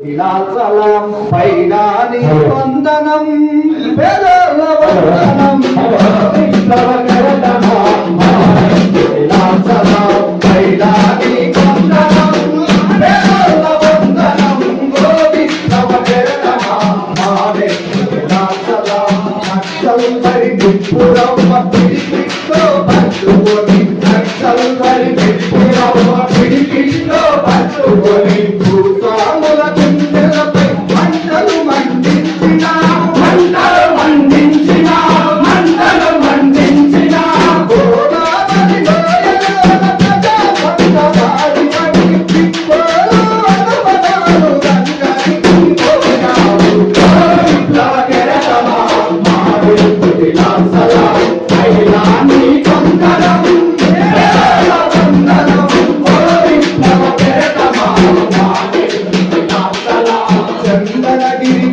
విలాసలం పైడాని వందనం పెదల వందనం విలాసలం పైడాని వందనం పెదల వందనం గోవిందవ మాడే విలాసలం నక్షల్ మరి విపురమ్మ పిడికితో పట్టుకొని నక్షల్ మరి విపురమ్మ పిడికితో పట్టుకొని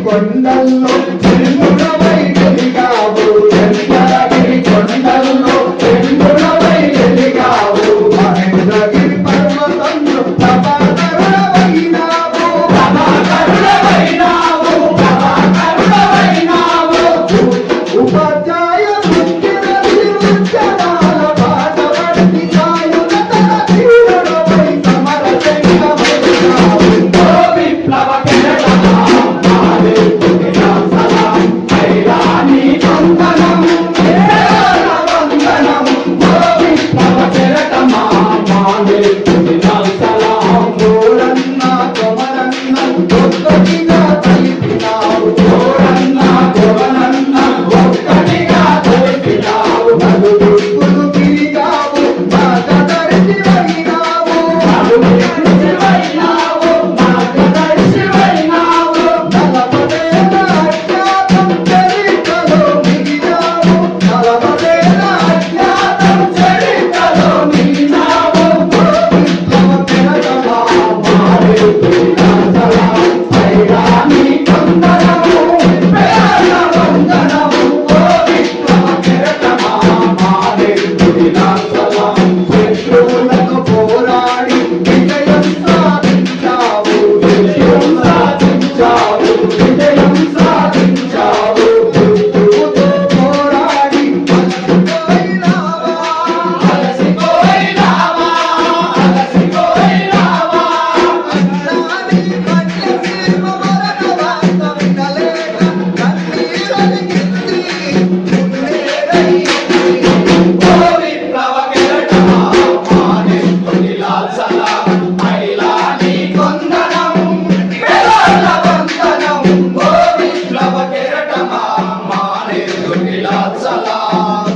కొండల్లో చెంగుడవై వెలిగావు చంద్రగిరి కొండల్లో చెంగుడవై వెలిగావు మహేంద్రగిరి పర్వతంలో ప్రభాకరుడవైనావు ఉపాధ్యాయ ఉద్యమాల బాటపడి సాయుధ తీరుడవై సమర చెంగవైనావు విప్లవ Salam